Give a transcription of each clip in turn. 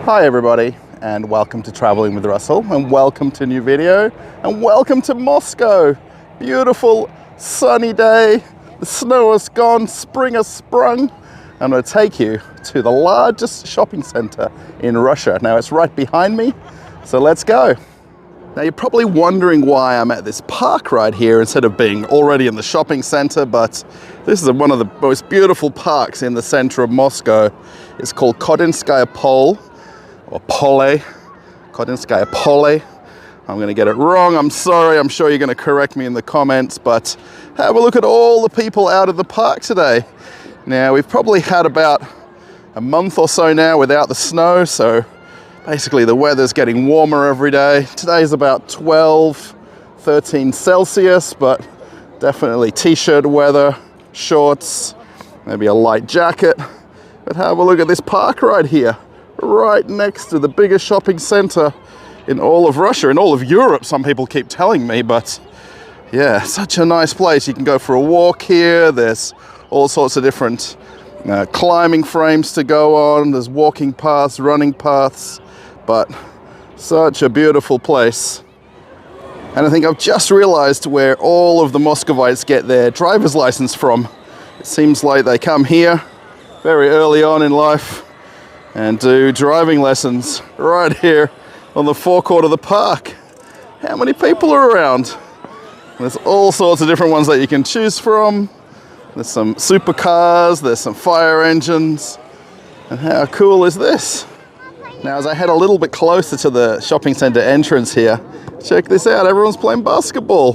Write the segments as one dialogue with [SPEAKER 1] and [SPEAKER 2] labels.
[SPEAKER 1] Hi everybody, and welcome to Traveling with Russell, and welcome to a new video, and welcome to Moscow. Beautiful sunny day, the snow has gone, spring has sprung. I'm going to take you to the largest shopping center in Russia. Now it's right behind me, so let's go. Now you're probably wondering why I'm at this park right here instead of being already in the shopping center, but this is one of the most beautiful parks in the center of Moscow. It's called Kodinskaya Pole, or Pole, Kodinskaya Pole. I'm going to get it wrong, I'm sorry, I'm sure you're going to correct me in the comments, but have a look at all the people out of the park today. Now we've probably had about a month or so now without the snow, so basically the weather's getting warmer every day. Today's about 12, 13 Celsius, but definitely t-shirt weather, shorts, maybe a light jacket. But have a look at this park right here, right next to the biggest shopping center in all of Russia, in all of Europe, some people keep telling me, but yeah, such a nice place. You can go for a walk here. There's all sorts of different climbing frames to go on. There's walking paths, running paths, but such a beautiful place. And I think I've just realized where all of the Muscovites get their driver's license from. It seems like they come here very early on in life and do driving lessons right here on the forecourt of the park. How many people are around? There's all sorts of different ones that you can choose from. There's some supercars, there's some fire engines, and how cool is this? Now, as I head a little bit closer to the shopping center entrance here, check this out, everyone's playing basketball.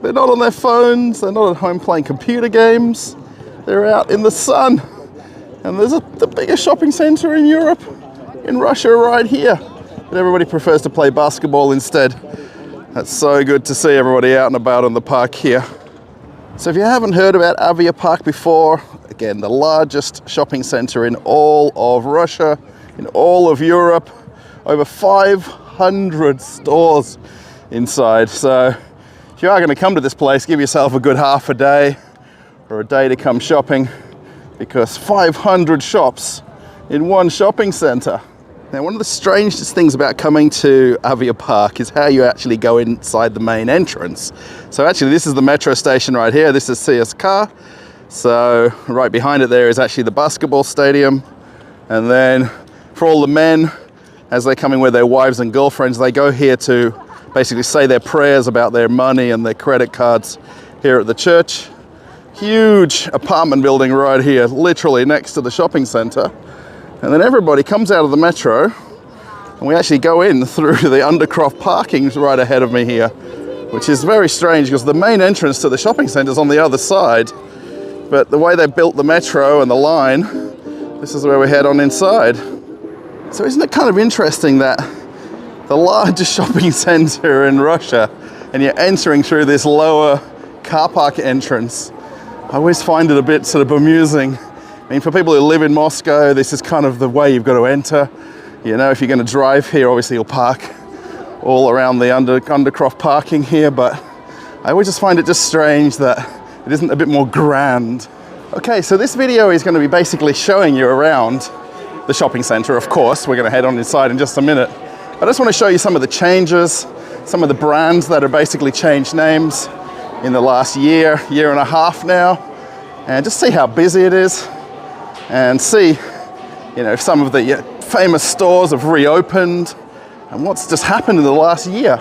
[SPEAKER 1] They're not on their phones, they're not at home playing computer games, they're out in the sun. And there's the biggest shopping center in Europe, in Russia right here. But everybody prefers to play basketball instead. That's so good to see everybody out and about in the park here. So if you haven't heard about Aviapark before, again, the largest shopping center in all of Russia, in all of Europe, over 500 stores inside. So if you are going to come to this place, give yourself a good half a day or a day to come shopping, because 500 shops in one shopping center. Now, one of the strangest things about coming to Aviapark is how you actually go inside the main entrance. So actually, this is the metro station right here. This is CSK. So right behind it there is actually the basketball stadium. And then for all the men, as they come in with their wives and girlfriends, they go here to basically say their prayers about their money and their credit cards here at the church. Huge apartment building right here, literally next to the shopping center. And then everybody comes out of the metro, and we actually go in through the undercroft parking right ahead of me here, which is very strange because the main entrance to the shopping center is on the other side. But the way they built the metro and the line, this is where we head on inside. So isn't it kind of interesting that the largest shopping center in Russia, and you're entering through this lower car park entrance? I always find it a bit sort of bemusing. I mean, for people who live in Moscow, this is kind of the way you've got to enter. You know, if you're going to drive here, obviously you'll park all around the undercroft parking here, but I always just find it just strange that it isn't a bit more grand. Okay, so this video is going to be basically showing you around the shopping center. Of course, we're going to head on inside in just a minute. I just want to show you some of the changes, some of the brands that have basically changed names in the last year and a half now, and just see how busy it is, and see, you know, if some of the famous stores have reopened and what's just happened in the last year.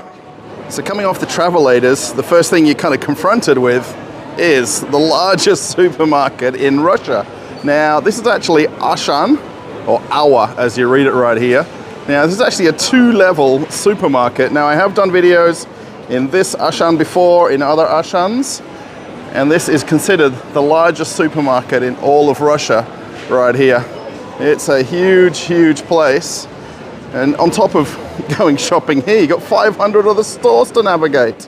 [SPEAKER 1] So coming off the Travelators, the first thing you're kind of confronted with is the largest supermarket in Russia. Now, this is actually Ashan, or Awa as you read it right here. Now, this is actually a two-level supermarket. Now, I have done videos in this Ashan before, in other Ashans, and this is considered the largest supermarket in all of Russia right here. It's a huge, huge place. And on top of going shopping here, you've got 500 other stores to navigate.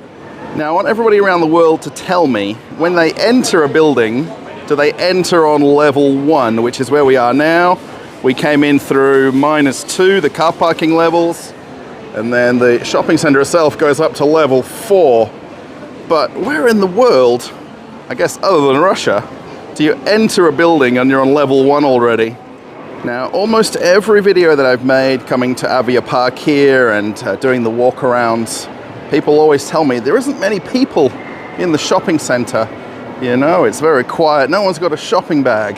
[SPEAKER 1] Now, I want everybody around the world to tell me, when they enter a building, do they enter on level 1, which is where we are now? We came in through -2, the car parking levels, and then the shopping center itself goes up to level 4. But where in the world, I guess other than Russia, do you enter a building and you're on level 1 already? Now, almost every video that I've made coming to Aviapark here and doing the walk-arounds, people always tell me there isn't many people in the shopping centre. You know, it's very quiet. No one's got a shopping bag.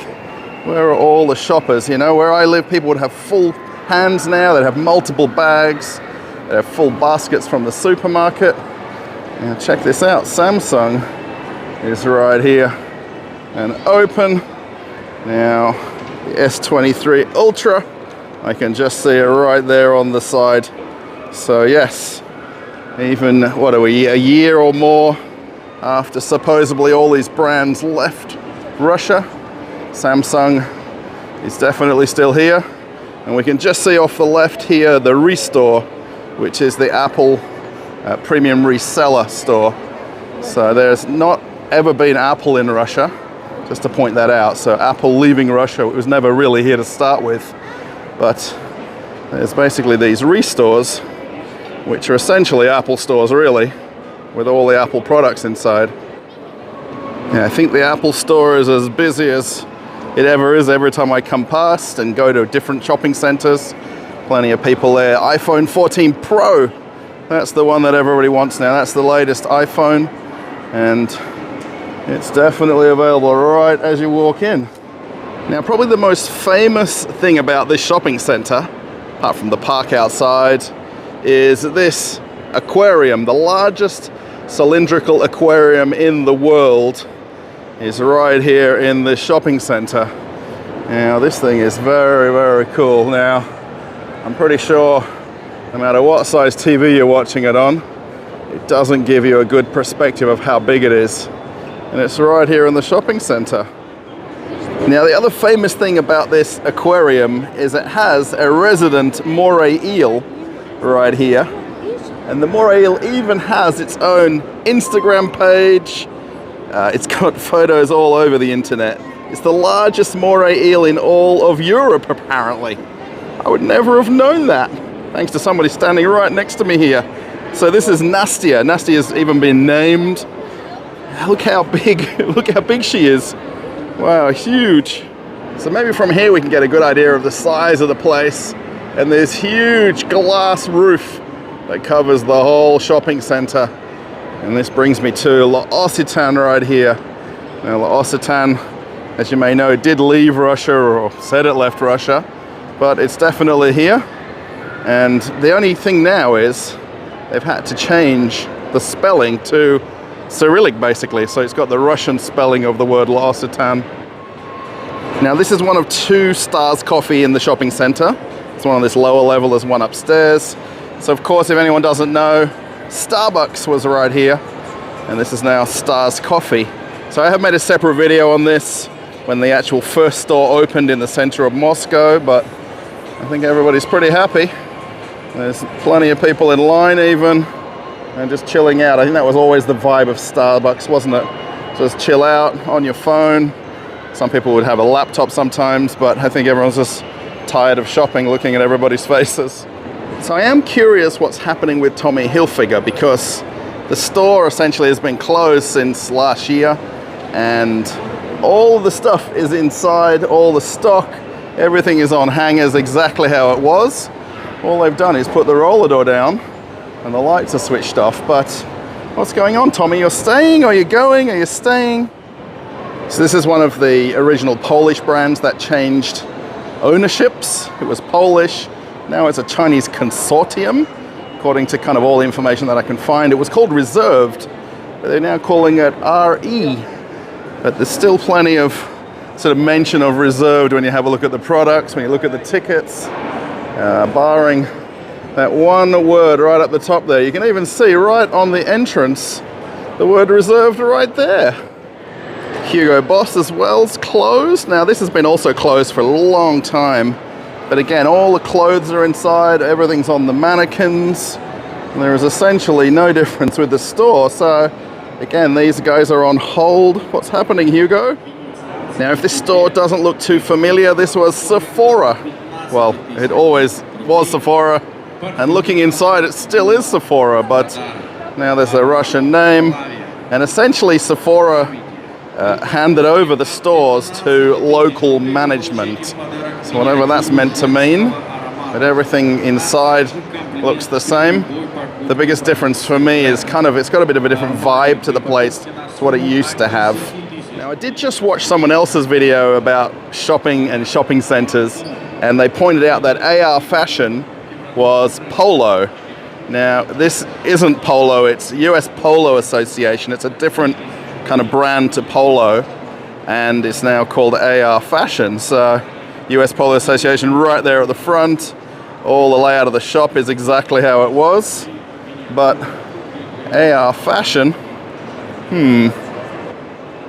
[SPEAKER 1] Where are all the shoppers? You know, where I live, people would have full hands now. They'd have multiple bags. They'd have full baskets from the supermarket. Now, check this out. Samsung is right here and open. Now, the S23 Ultra, I can just see it right there on the side. So yes, even, what are we, a year or more after supposedly all these brands left Russia, Samsung is definitely still here. And we can just see off the left here the Restore, which is the Apple premium reseller store. So there's not ever been Apple in Russia, just to point that out. So Apple leaving Russia, it was never really here to start with. But there's basically these Restores, which are essentially Apple stores really, with all the Apple products inside. Yeah, I think the Apple store is as busy as it ever is every time I come past and go to different shopping centers. Plenty of people there. iPhone 14 Pro, that's the one that everybody wants now. That's the latest iPhone, and it's definitely available right as you walk in. Now, probably the most famous thing about this shopping center, apart from the park outside, is this aquarium. The largest cylindrical aquarium in the world is right here in this shopping center. Now, this thing is very, very cool. Now, I'm pretty sure no matter what size TV you're watching it on, it doesn't give you a good perspective of how big it is. And it's right here in the shopping center. Now, the other famous thing about this aquarium is it has a resident moray eel right here. And the moray eel even has its own Instagram page. It's got photos all over the internet. It's the largest moray eel in all of Europe, apparently. I would never have known that, thanks to somebody standing right next to me here. So this is Nastia. Nastia's even been named. Look how big she is. Wow, huge. So maybe from here we can get a good idea of the size of the place. And this huge glass roof that covers the whole shopping center. And this brings me to L'Occitane right here. Now, L'Occitane, as you may know, did leave Russia, or said it left Russia, but it's definitely here. And the only thing now is they've had to change the spelling to Cyrillic, basically. So it's got the Russian spelling of the word L'Occitane. Now, this is one of two Stars Coffee in the shopping center. It's one on this lower level, there's one upstairs. So of course, if anyone doesn't know, Starbucks was right here, and this is now Stars Coffee. So I have made a separate video on this when the actual first store opened in the center of Moscow, but I think everybody's pretty happy. There's plenty of people in line even, and just chilling out. I think that was always the vibe of Starbucks, wasn't it? Just chill out on your phone. Some people would have a laptop sometimes, but I think everyone's just tired of shopping, looking at everybody's faces. So I am curious what's happening with Tommy Hilfiger, because the store essentially has been closed since last year, and all the stuff is inside, all the stock, everything is on hangers exactly how it was. All they've done is put the roller door down and the lights are switched off. But what's going on, Tommy? You're staying? Are you going? Are you staying? So this is one of the original Polish brands that changed ownerships. It was Polish. Now it's a Chinese consortium, according to kind of all the information that I can find. It was called Reserved, but they're now calling it RE. But there's still plenty of sort of mention of Reserved when you have a look at the products, when you look at the tickets, barring that one word right up the top there. You can even see right on the entrance the word Reserved right there. Hugo Boss as well is closed. Now this has been also closed for a long time. But again, all the clothes are inside, everything's on the mannequins. And there is essentially no difference with the store. So again, these guys are on hold. What's happening, Hugo? Now, if this store doesn't look too familiar, this was Sephora. Well, it always was Sephora. And looking inside, it still is Sephora, but now there's a Russian name. And essentially, Sephora handed over the stores to local management. So whatever that's meant to mean, but everything inside looks the same. The biggest difference for me is it's got a bit of a different vibe to the place to what it used to have. Now, I did just watch someone else's video about shopping and shopping centres, and they pointed out that AR Fashion was Polo. Now, this isn't Polo, it's US Polo Association. It's a different kind of brand to Polo, and it's now called AR Fashion. So, US Polo Association right there at the front. All the layout of the shop is exactly how it was, but AR Fashion,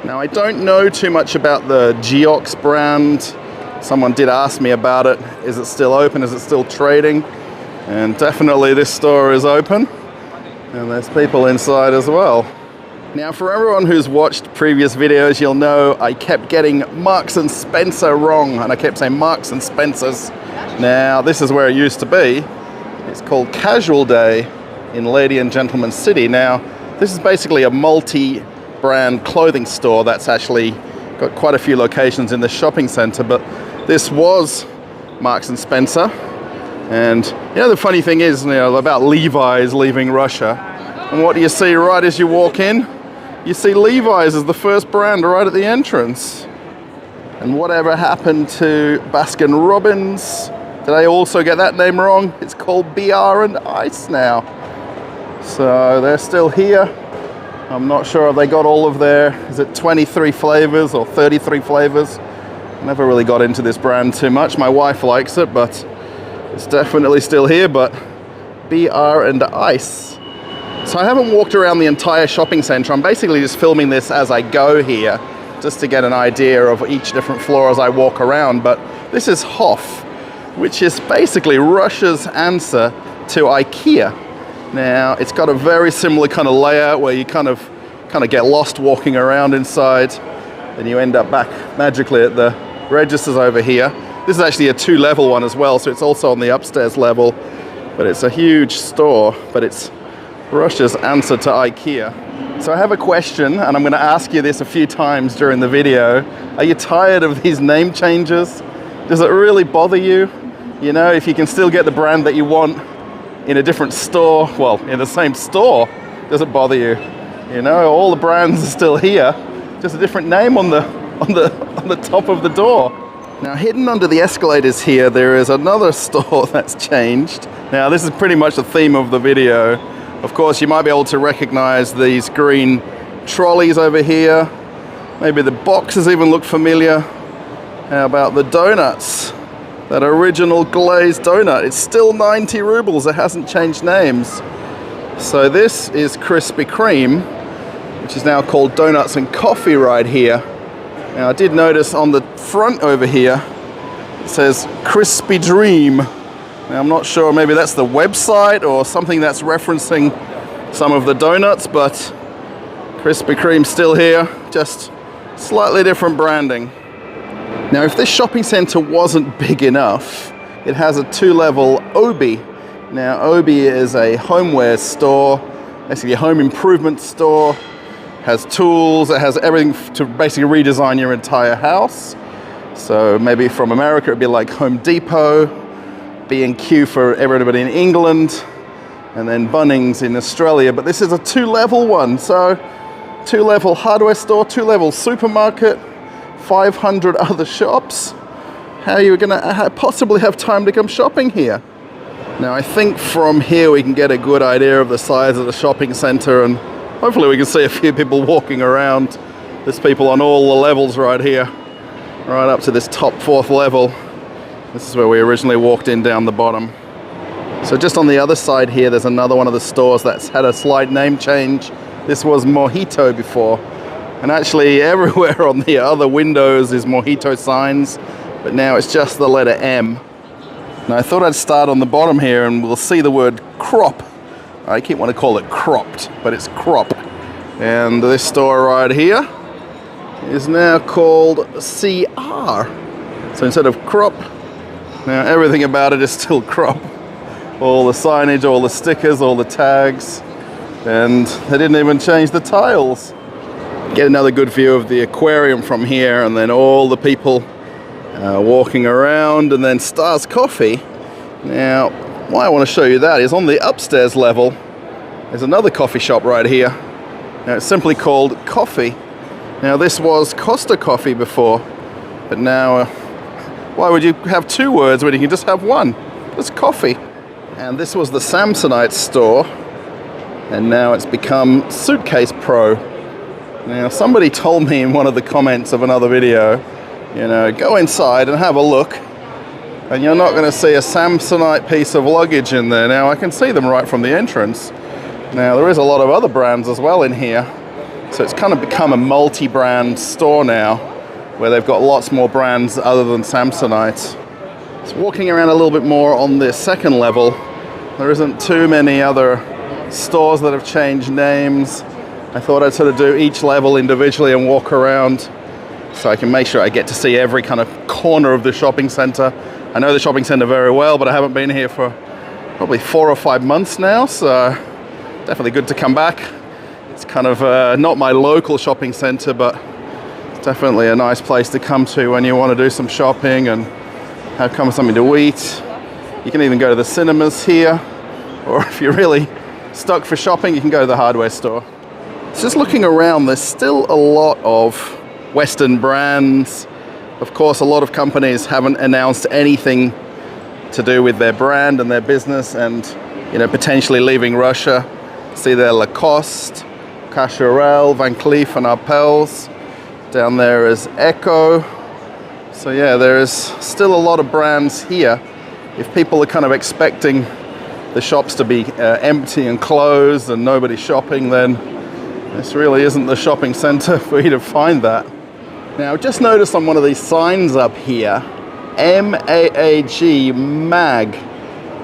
[SPEAKER 1] Now, I don't know too much about the Geox brand. Someone did ask me about it. Is it still open? Is it still trading? And definitely this store is open, and there's people inside as well. Now, for everyone who's watched previous videos, you'll know I kept getting Marks & Spencer wrong, and I kept saying Marks & Spencer's. Now, this is where it used to be. It's called Casual Day in Lady and Gentleman City. Now, this is basically a multi-brand clothing store that's actually got quite a few locations in the shopping center, but this was Marks & Spencer. And the funny thing is, about Levi's leaving Russia. And what do you see right as you walk in? You see Levi's as the first brand right at the entrance. And whatever happened to Baskin Robbins? Did I also get that name wrong? It's called BR and Ice now. So they're still here. I'm not sure if they got all of their, is it 23 flavors or 33 flavors? Never really got into this brand too much. My wife likes it, but it's definitely still here, but BR and Ice. So I haven't walked around the entire shopping center. I'm basically just filming this as I go here, just to get an idea of each different floor as I walk around. But this is Hof, which is basically Russia's answer to IKEA. Now, it's got a very similar kind of layout where you kind of get lost walking around inside, and you end up back magically at the registers over here. This is actually a 2-level one as well, so it's also on the upstairs level, but it's a huge store, but it's Russia's answer to IKEA. So I have a question, and I'm going to ask you this a few times during the video. Are you tired of these name changes? Does it really bother you? If you can still get the brand that you want in a different store, well, in the same store, does it bother you? All the brands are still here, just a different name on the top of the door. Now, hidden under the escalators here, there is another store that's changed. Now, this is pretty much the theme of the video. Of course, you might be able to recognize these green trolleys over here. Maybe the boxes even look familiar. How about the donuts? That original glazed donut. It's still 90 rubles. It hasn't changed names. So this is Krispy Kreme, which is now called Donuts and Coffee right here. Now, I did notice on the front over here, it says Krispy Dream. Now, I'm not sure, maybe that's the website or something that's referencing some of the donuts, but Krispy Kreme's still here, just slightly different branding. Now, if this shopping center wasn't big enough, it has a 2-level Obi. Now, Obi is a homeware store, basically a home improvement store. Has tools, it has everything to basically redesign your entire house. So maybe from America it'd be like Home Depot, B&Q for everybody in England, and then Bunnings in Australia. But this is a 2-level one, so 2-level hardware store, 2-level supermarket, 500 other shops. How are you gonna possibly have time to come shopping here? Now, I think from here we can get a good idea of the size of the shopping center, and hopefully we can see a few people walking around. There's people on all the levels right here, right up to this top 4th level. This is where we originally walked in down the bottom. So just on the other side here, there's another one of the stores that's had a slight name change. This was Mojito before. And actually everywhere on the other windows is Mojito signs, but now it's just the letter M. Now, I thought I'd start on the bottom here and we'll see the word crop. I keep wanting to call it cropped, but it's crop. And this store right here is now called CR. So instead of crop, now everything about it is still crop. All the signage, all the stickers, all the tags, and they didn't even change the tiles. Get another good view of the aquarium from here, and then all the people walking around, and then Stars Coffee. Now, why I want to show you that is on the upstairs level, there's another coffee shop right here. Now, it's simply called Coffee. Now, this was Costa Coffee before, but now, why would you have two words when you can just have one? It's Coffee. And this was the Samsonite store, and now it's become Suitcase Pro. Now, somebody told me in one of the comments of another video, you know, go inside and have a look, and you're not going to see a Samsonite piece of luggage in there. Now, I can see them right from the entrance. Now, there is a lot of other brands as well in here, so it's kind of become a multi-brand store now, where they've got lots more brands other than Samsonite. So walking around a little bit more on the second level, there isn't too many other stores that have changed names. I thought I'd sort of do each level individually and walk around, so I can make sure I get to see every kind of corner of the shopping center. I know the shopping center very well, but I haven't been here for probably 4 or 5 months now, so definitely good to come back. It's kind of not my local shopping center, but it's definitely a nice place to come to when you want to do some shopping and have something to eat. You can even go to the cinemas here, or if you're really stuck for shopping, you can go to the hardware store. Just looking around, there's still a lot of Western brands. Of course, a lot of companies haven't announced anything to do with their brand and their business, and you know, potentially leaving Russia. See there, Lacoste, Cacharel, Van Cleef and Arpels. Down there is Echo. So yeah, there is still a lot of brands here. If people are kind of expecting the shops to be empty and closed and nobody shopping, then this really isn't the shopping center for you to find that. Now, just notice on one of these signs up here, MAAG, MAG.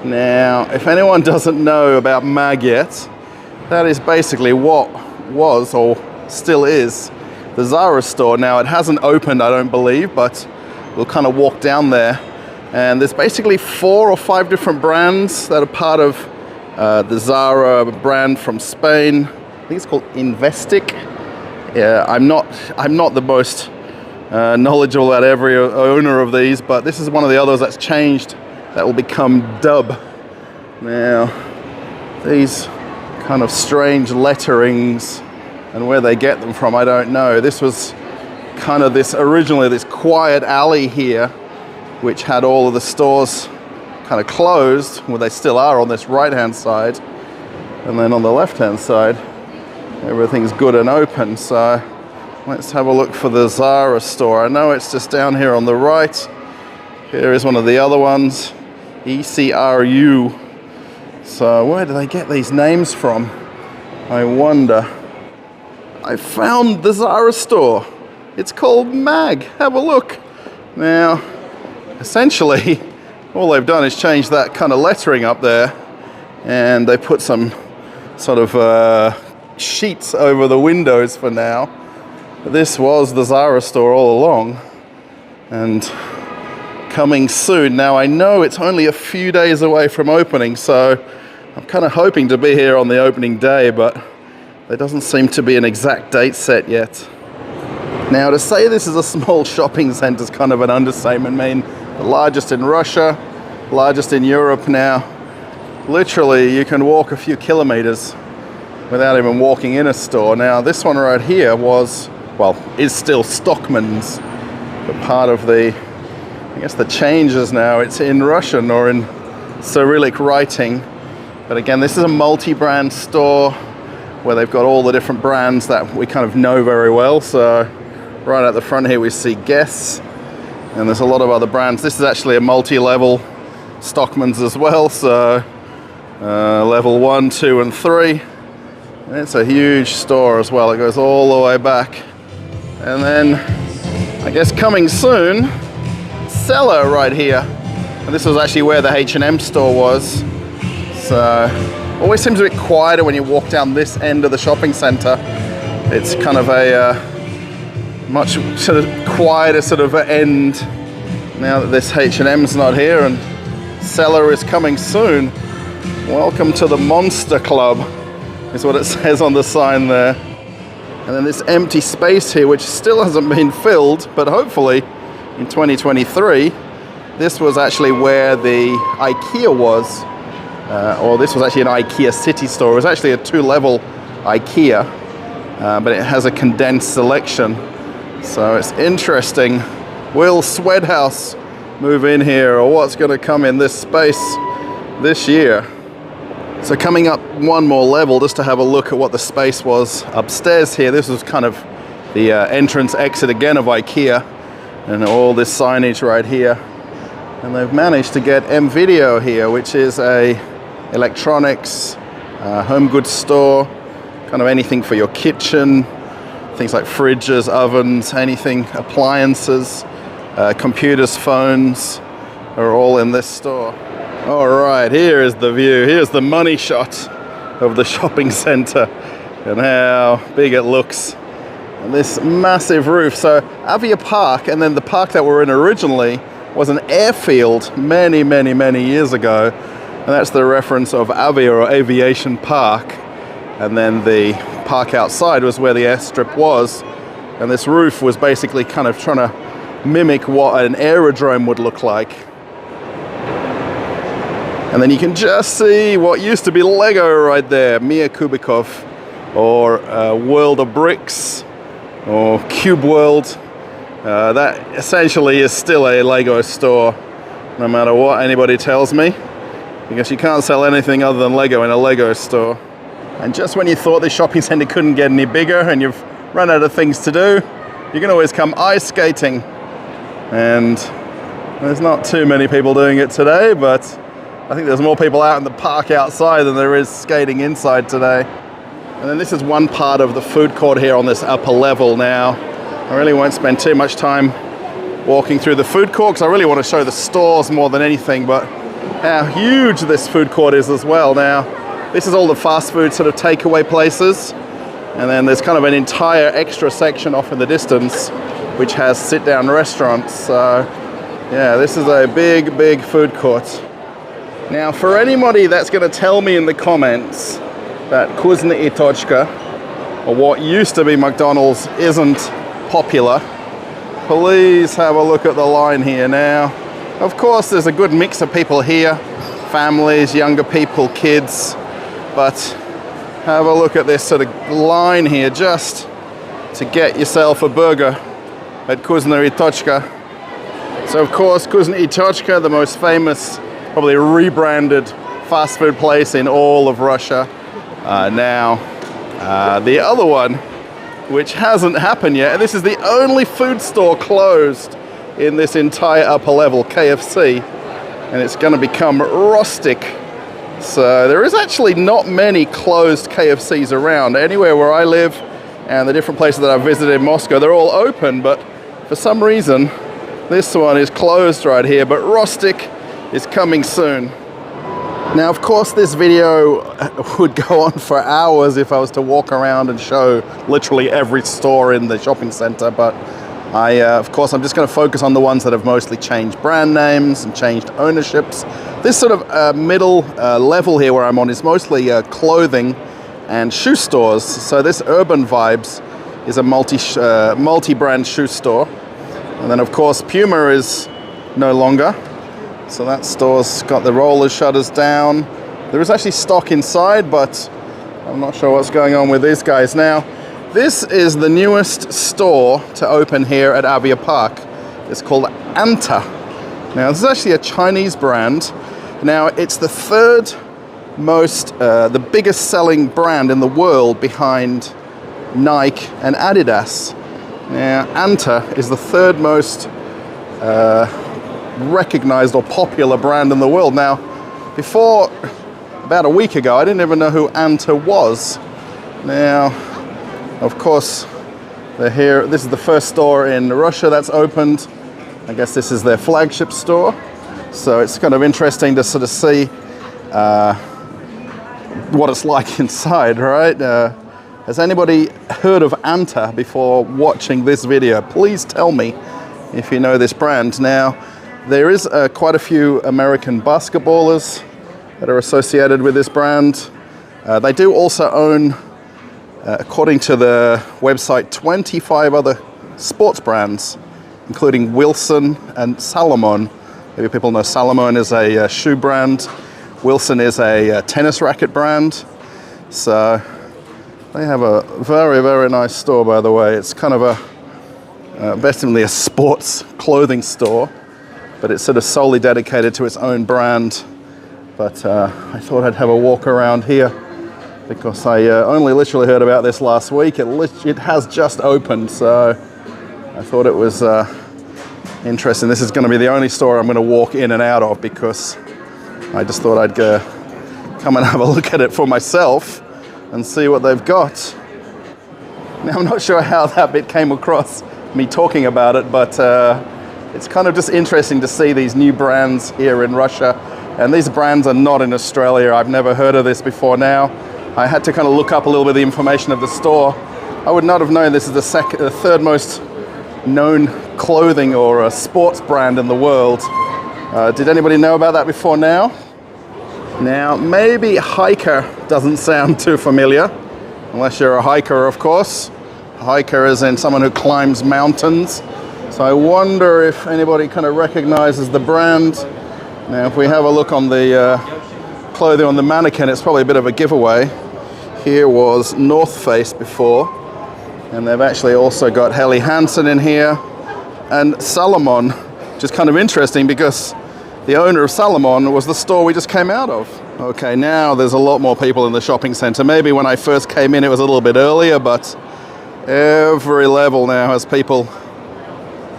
[SPEAKER 1] Now, if anyone doesn't know about MAG yet, that is basically what was or still is the Zara store. Now, it hasn't opened, I don't believe, but we'll kind of walk down there. And there's basically 4 or 5 different brands that are part of the Zara brand from Spain. I think it's called Investic. Yeah, I'm not the most knowledgeable about every owner of these, but this is one of the others that's changed, that will become Dub. Now, these kind of strange letterings, and where they get them from, I don't know. This was kind of originally this quiet alley here, which had all of the stores kind of closed, well, they still are on this right-hand side, and then on the left-hand side, everything's good and open. So let's have a look for the Zara store. I know it's just down here on the right. Here is one of the other ones, ECRU. So where do they get these names from? I wonder. I found the Zara store. It's called MAG. Have a look. Now, essentially, all they've done is change that kind of lettering up there, and they put some sort of sheets over the windows for now. This was the Zara store all along, and coming soon. Now, I know it's only a few days away from opening, so I'm kind of hoping to be here on the opening day, but there doesn't seem to be an exact date set yet. Now, to say this is a small shopping center is kind of an understatement. I mean, the largest in Russia, largest in Europe now. Literally, you can walk a few kilometers without even walking in a store. Now, this one right here is still Stockman's, but part of the changes now, it's in Russian or in Cyrillic writing. But again, this is a multi-brand store where they've got all the different brands that we kind of know very well. So right at the front here we see Guess, and there's a lot of other brands. This is actually a multi-level Stockman's as well, so level 1, 2 and 3. And it's a huge store as well. It goes all the way back. And then, I guess coming soon, Cellar right here. And this was actually where the H&M store was. So, always seems a bit quieter when you walk down this end of the shopping center. It's kind of a much sort of quieter sort of end now that this H&M's not here, and Cellar is coming soon. Welcome to the Monster Club is what it says on the sign there. And then this empty space here, which still hasn't been filled, but hopefully in 2023, this was actually where the IKEA was, or this was actually an IKEA city store. It was actually a 2-level IKEA, but it has a condensed selection. So it's interesting. Will Swedhouse move in here, or what's going to come in this space this year? So coming up one more level just to have a look at what the space was upstairs here. This was kind of the entrance exit again of IKEA, and all this signage right here. And they've managed to get M-Video here, which is a electronics, home goods store, kind of anything for your kitchen, things like fridges, ovens, anything, appliances, computers, phones are all in this store. All right, here is the view. Here's the money shot of the shopping centre and how big it looks. And this massive roof. So Aviapark, and then the park that we're in originally, was an airfield many, many, many years ago. And that's the reference of Avia, or aviation park. And then the park outside was where the airstrip was. And this roof was basically kind of trying to mimic what an aerodrome would look like. And then you can just see what used to be Lego right there, Mia Kubikov, or World of Bricks, or Cube World. That essentially is still a Lego store, no matter what anybody tells me, because you can't sell anything other than Lego in a Lego store. And just when you thought the shopping centre couldn't get any bigger and you've run out of things to do, you can always come ice skating. And there's not too many people doing it today, but I think there's more people out in the park outside than there is skating inside today. And then this is one part of the food court here on this upper level now. I really won't spend too much time walking through the food court because I really want to show the stores more than anything, but how huge this food court is as well. Now, this is all the fast food sort of takeaway places. And then there's kind of an entire extra section off in the distance which has sit-down restaurants. So yeah, this is a big, big food court. Now, for anybody that's going to tell me in the comments that Kuzny i Tochka, or what used to be McDonald's, isn't popular, please have a look at the line here now. Of course, there's a good mix of people here, families, younger people, kids, but have a look at this sort of line here just to get yourself a burger at Kuzny i Tochka. So, of course, Kuzny i Tochka, the most famous, probably rebranded fast food place in all of Russia. The other one, which hasn't happened yet, and this is the only food store closed in this entire upper level, KFC, and it's going to become Rostik. So there is actually not many closed KFCs around. Anywhere where I live and the different places that I've visited in Moscow, they're all open, but for some reason this one is closed right here. But Rostik is coming soon. Now, of course, this video would go on for hours if I was to walk around and show literally every store in the shopping center, but of course, I'm just going to focus on the ones that have mostly changed brand names and changed ownerships. This sort of middle level here where I'm on is mostly clothing and shoe stores. So this Urban Vibes is a multi-brand shoe store. And then, of course, Puma is no longer. So that store's got the roller shutters down. There is actually stock inside, but I'm not sure what's going on with these guys now. This is the newest store to open here at Aviapark. It's called Anta. Now, this is actually a Chinese brand. Now, it's the third most, the biggest selling brand in the world behind Nike and Adidas. Now, Anta is the third most recognized or popular brand in the world. Now, before about a week ago, I didn't even know who Anta was. Now, of course, they're here. This is the first store in Russia that's opened. I guess this is their flagship store. So it's kind of interesting to sort of see what it's like inside, right? Has anybody heard of Anta before watching this video? Please tell me if you know this brand. Now, there is quite a few American basketballers that are associated with this brand. They do also own, according to the website, 25 other sports brands. including Wilson and Salomon. Maybe people know Salomon is a shoe brand. Wilson is a tennis racket brand. So they have a very, very nice store, by the way. It's kind of basically a sports clothing store, but it's sort of solely dedicated to its own brand. But I thought I'd have a walk around here because I only literally heard about this last week. It has just opened, so I thought it was interesting. This is going to be the only store I'm going to walk in and out of because I just thought I'd come and have a look at it for myself and see what they've got. Now, I'm not sure how that bit came across, me talking about it, but it's kind of just interesting to see these new brands here in Russia. And these brands are not in Australia. I've never heard of this before now. I had to kind of look up a little bit of the information of the store. I would not have known this is the third most known clothing or a sports brand in the world. Did anybody know about that before now? Now, maybe hiker doesn't sound too familiar, unless you're a hiker, of course. A hiker is in someone who climbs mountains. So I wonder if anybody kind of recognizes the brand. Now, if we have a look on the clothing on the mannequin, it's probably a bit of a giveaway. Here was North Face before, and they've actually also got Helly Hansen in here, and Salomon, which is kind of interesting because the owner of Salomon was the store we just came out of. Okay, now there's a lot more people in the shopping center. Maybe when I first came in it was a little bit earlier, but every level now has people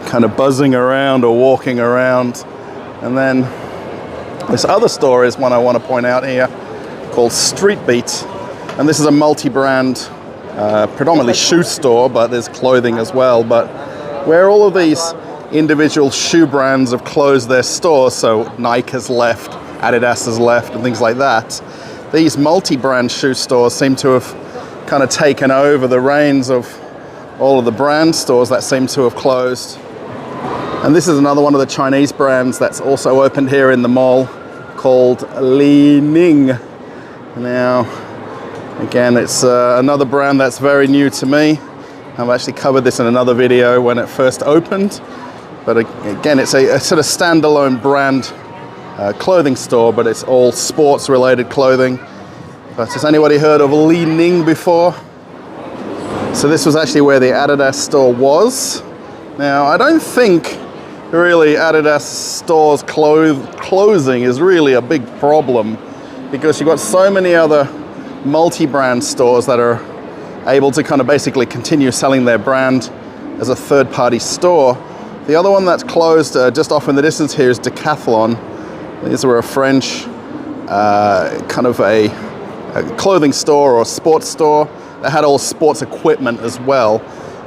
[SPEAKER 1] kind of buzzing around or walking around. And then this other store is one I want to point out here called Street Beat. And this is a multi-brand, predominantly shoe store, but there's clothing as well. But where all of these individual shoe brands have closed their stores, so Nike has left, Adidas has left, and things like that, these multi-brand shoe stores seem to have kind of taken over the reins of all of the brand stores that seem to have closed. And this is another one of the Chinese brands that's also opened here in the mall called Li Ning. Now, again, it's another brand that's very new to me. I've actually covered this in another video when it first opened. But again, it's a sort of standalone brand clothing store, but it's all sports related clothing. But has anybody heard of Li Ning before? So this was actually where the Adidas store was. Now, I don't think really Adidas stores closing is really a big problem because you've got so many other multi-brand stores that are able to kind of basically continue selling their brand as a third-party store. The other one that's closed just off in the distance here is Decathlon. These were a French kind of a clothing store or sports store that had all sports equipment as well.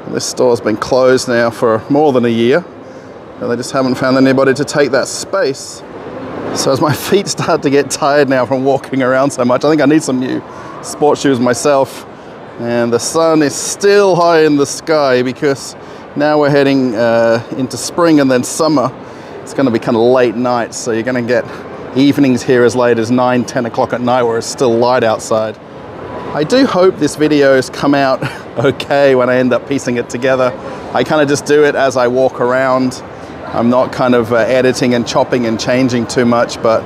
[SPEAKER 1] And this store's been closed now for more than a year. And they just haven't found anybody to take that space. So as my feet start to get tired now from walking around so much, I think I need some new sports shoes myself. And the sun is still high in the sky because now we're heading into spring and then summer. It's going to be kind of late nights, so you're going to get evenings here as late as 9, 10 o'clock at night where it's still light outside. I do hope this video has come out okay when I end up piecing it together. I kind of just do it as I walk around. I'm not kind of editing and chopping and changing too much, but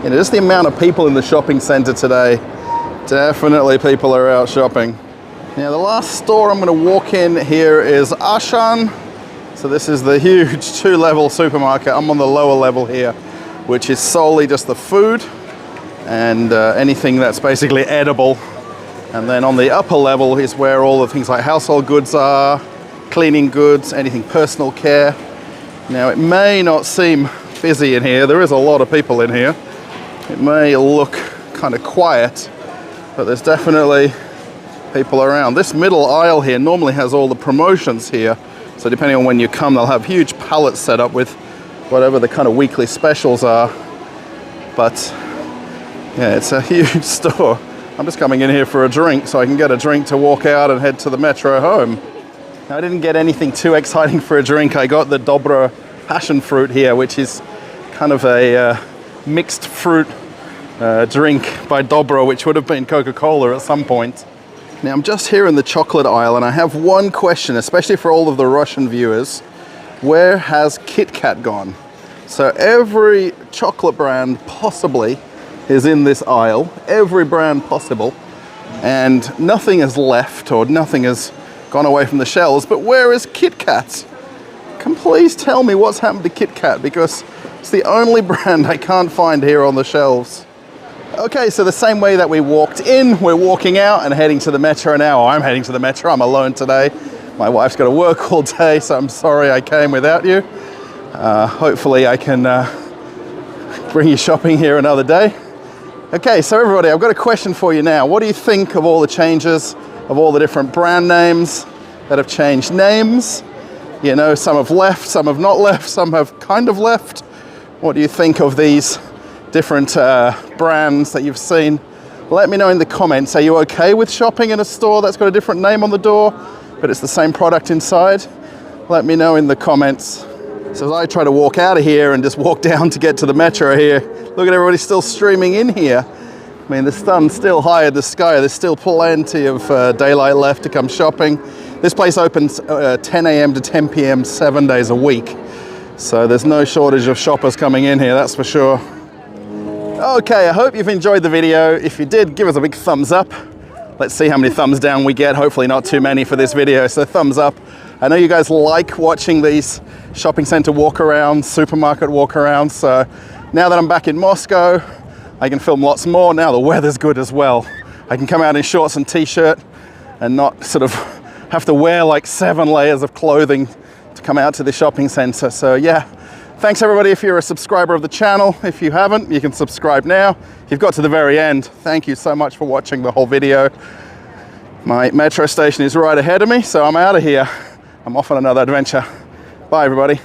[SPEAKER 1] you know, just the amount of people in the shopping center today, definitely people are out shopping. Now the last store I'm going to walk in here is Ashan. So this is the huge 2-level supermarket. I'm on the lower level here, which is solely just the food and anything that's basically edible. And then on the upper level is where all the things like household goods are, cleaning goods, anything personal care. Now it may not seem busy in here. There is a lot of people in here. It may look kind of quiet, but there's definitely people around. This middle aisle here normally has all the promotions here. So depending on when you come, they'll have huge pallets set up with whatever the kind of weekly specials are. But yeah, it's a huge store. I'm just coming in here for a drink so I can get a drink to walk out and head to the metro home. Now, I didn't get anything too exciting for a drink. I got the Dobro passion fruit here, which is kind of a mixed fruit drink by Dobro, which would have been Coca-Cola at some point. Now, I'm just here in the chocolate aisle, and I have one question, especially for all of the Russian viewers. where has Kit Kat gone? So every chocolate brand possibly is in this aisle, every brand possible, and nothing is left or nothing has gone away from the shelves. But where is Kit Kat? Can please tell me what's happened to Kit Kat, because it's the only brand I can't find here on the shelves. Okay, so the same way that we walked in, we're walking out and heading to the metro now. I'm heading to the metro. I'm alone today. My wife's got to work all day, so I'm sorry I came without you. Hopefully I can bring you shopping here another day. Okay, so everybody, I've got a question for you now. What do you think of all the changes, of all the different brand names that have changed names? You know, some have left, some have not left, some have kind of left. What do you think of these different brands that you've seen? Let me know in the comments. Are you okay with shopping in a store that's got a different name on the door, but it's the same product inside? Let me know in the comments. So as I try to walk out of here and just walk down to get to the metro here, look at everybody still streaming in here. I mean, the sun's still high in the sky. There's still plenty of daylight left to come shopping. This place opens 10 a.m. to 10 p.m. 7 days a week. So there's no shortage of shoppers coming in here, that's for sure. Okay, I hope you've enjoyed the video. If you did, give us a big thumbs up. Let's see how many thumbs down we get. Hopefully not too many for this video, so thumbs up. I know you guys like watching these shopping center walk-arounds, supermarket walk-arounds. So now that I'm back in Moscow, I can film lots more. Now the weather's good as well. I can come out in shorts and t-shirt and not sort of have to wear like 7 layers of clothing to come out to the shopping center. So yeah, thanks everybody if you're a subscriber of the channel. If you haven't, you can subscribe now. If you've got to the very end, thank you so much for watching the whole video. My metro station is right ahead of me, so I'm out of here. I'm off on another adventure. Bye everybody.